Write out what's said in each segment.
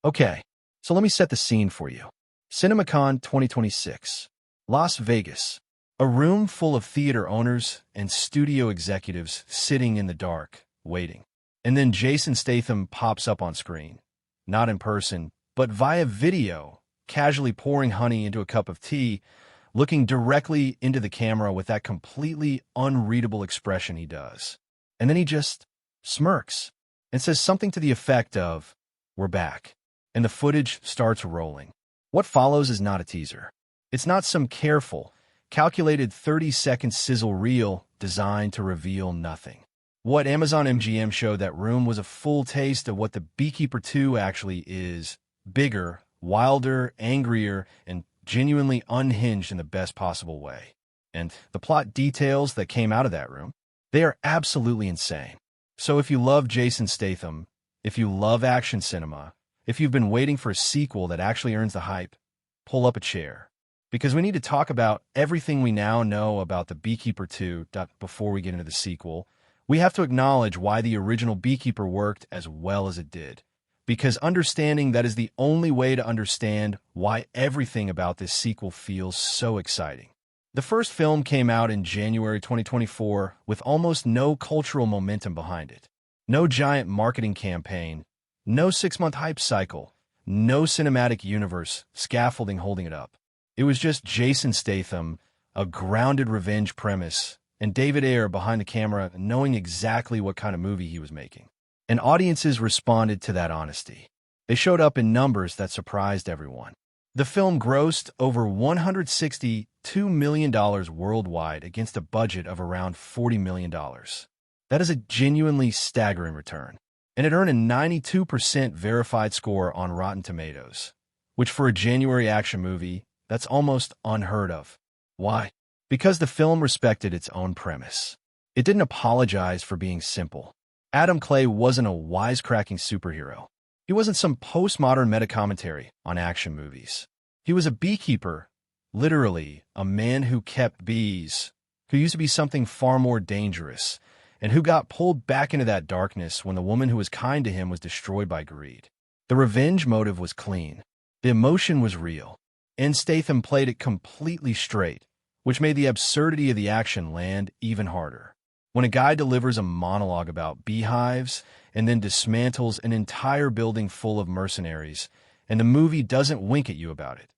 Okay, so let me set the scene for you. CinemaCon 2026, Las Vegas. A room full of theater owners and studio executives sitting in the dark, waiting. And then Jason Statham pops up on screen. Not in person, but via video, casually pouring honey into a cup of tea, looking directly into the camera with that completely unreadable expression he does. And then he just smirks and says something to the effect of, "We're back." And the footage starts rolling. What follows is not a teaser. It's not some careful, calculated 30-second sizzle reel designed to reveal nothing. What Amazon MGM showed that room was a full taste of what the Beekeeper 2 actually is: bigger, wilder, angrier, and genuinely unhinged in the best possible way. And the plot details that came out of that room, they are absolutely insane. So if you love Jason Statham, if you love action cinema, if you've been waiting for a sequel that actually earns the hype, pull up a chair. Because we need to talk about everything we now know about the Beekeeper 2 before we get into the sequel. We have to acknowledge why the original Beekeeper worked as well as it did. Because understanding that is the only way to understand why everything about this sequel feels so exciting. The first film came out in January 2024 with almost no cultural momentum behind it. No giant marketing campaign, no 6-month hype cycle, no cinematic universe scaffolding holding it up. It was just Jason Statham, a grounded revenge premise, and David Ayer behind the camera knowing exactly what kind of movie he was making. And audiences responded to that honesty. They showed up in numbers that surprised everyone. The film grossed over $162 million worldwide against a budget of around $40 million. That is a genuinely staggering return. And it earned a 92% verified score on Rotten Tomatoes, which for a January action movie, that's almost unheard of. Why? Because the film respected its own premise. It didn't apologize for being simple. Adam Clay wasn't a wisecracking superhero. He wasn't some postmodern meta-commentary on action movies. He was a beekeeper, literally a man who kept bees, who used to be something far more dangerous, and who got pulled back into that darkness when the woman who was kind to him was destroyed by greed. The revenge motive was clean. The emotion was real. And Statham played it completely straight, which made the absurdity of the action land even harder. When a guy delivers a monologue about beehives and then dismantles an entire building full of mercenaries, and the movie doesn't wink at you about it,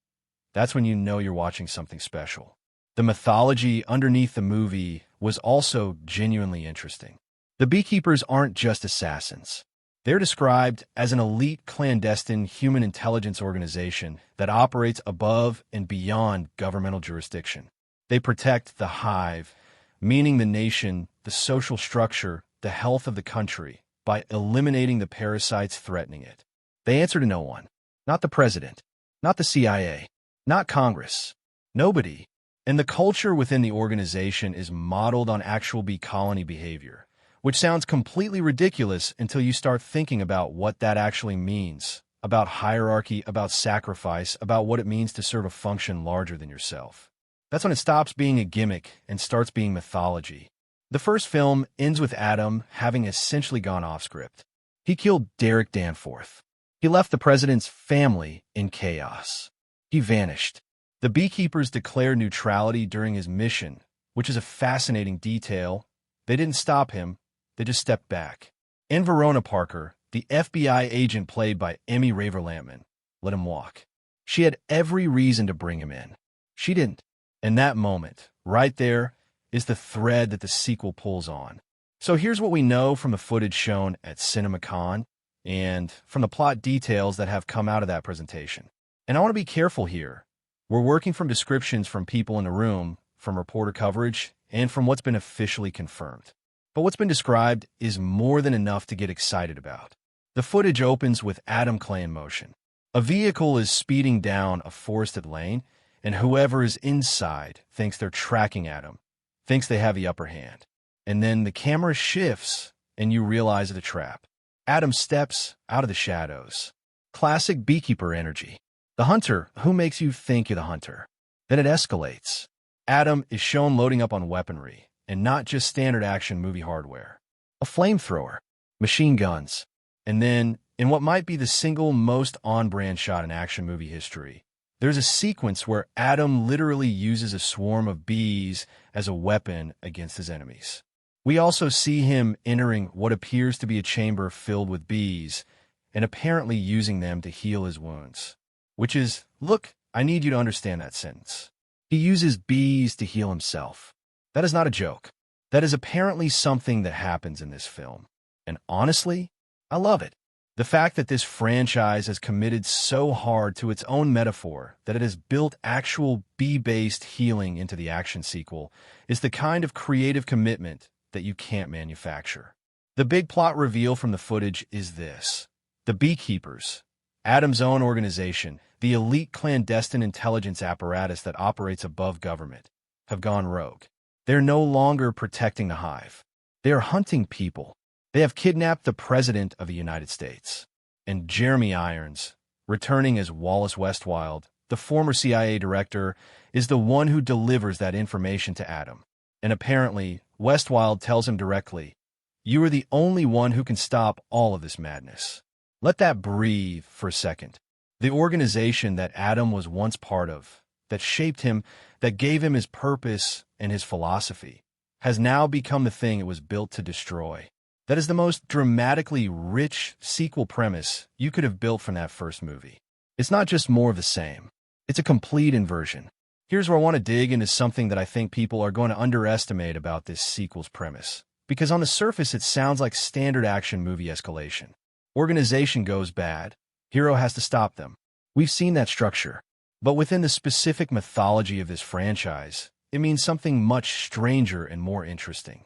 that's when you know you're watching something special. The mythology underneath the movie was also genuinely interesting. The Beekeepers aren't just assassins. They're described as an elite clandestine human intelligence organization that operates above and beyond governmental jurisdiction. They protect the hive, meaning the nation, the social structure, the health of the country, by eliminating the parasites threatening it. They answer to no one. Not the president, not the CIA, not Congress. Nobody. And the culture within the organization is modeled on actual bee colony behavior, which sounds completely ridiculous until you start thinking about what that actually means, about hierarchy, about sacrifice, about what it means to serve a function larger than yourself. That's when it stops being a gimmick and starts being mythology. The first film ends with Adam having essentially gone off script. He killed Derek Danforth. He left the president's family in chaos. He vanished. The Beekeepers declared neutrality during his mission, which is a fascinating detail. They didn't stop him. They just stepped back. And Verona Parker, the FBI agent played by Emmy Raver-Lampman, let him walk. She had every reason to bring him in. She didn't. And that moment, right there, is the thread that the sequel pulls on. So here's what we know from the footage shown at CinemaCon and from the plot details that have come out of that presentation. And I want to be careful here. We're working from descriptions from people in the room, from reporter coverage, and from what's been officially confirmed. But what's been described is more than enough to get excited about. The footage opens with Adam Clay in motion. A vehicle is speeding down a forested lane, and whoever is inside thinks they're tracking Adam, thinks they have the upper hand. And then the camera shifts, and you realize it's a trap. Adam steps out of the shadows. Classic Beekeeper energy. The hunter who makes you think you're the hunter. Then it escalates. Adam is shown loading up on weaponry, and not just standard action movie hardware. A flamethrower, machine guns, and then In what might be the single most on-brand shot in action movie history, there's a sequence where Adam literally uses a swarm of bees as a weapon against his enemies. We also see him entering what appears to be a chamber filled with bees and apparently using them to heal his wounds. Which is, look, I need you to understand that sentence. He uses bees to heal himself. That is not a joke. That is apparently something that happens in this film. And honestly, I love it. The fact that this franchise has committed so hard to its own metaphor that it has built actual bee-based healing into the action sequel is the kind of creative commitment that you can't manufacture. The big plot reveal from the footage is this. The Beekeepers, Adam's own organization, the elite clandestine intelligence apparatus that operates above government, have gone rogue. They're no longer protecting the hive. They are hunting people. They have kidnapped the President of the United States. And Jeremy Irons, returning as Wallace Westwild, the former CIA director, is the one who delivers that information to Adam. And apparently, Westwild tells him directly, "You are the only one who can stop all of this madness." Let that breathe for a second. The organization that Adam was once part of, that shaped him, that gave him his purpose and his philosophy, has now become the thing it was built to destroy. That is the most dramatically rich sequel premise you could have built from that first movie. It's not just more of the same. It's a complete inversion. Here's where I want to dig into something that I think people are going to underestimate about this sequel's premise. Because on the surface, it sounds like standard action movie escalation. Organization goes bad. Hero has to stop them. We've seen that structure. But within the specific mythology of this franchise, it means something much stranger and more interesting.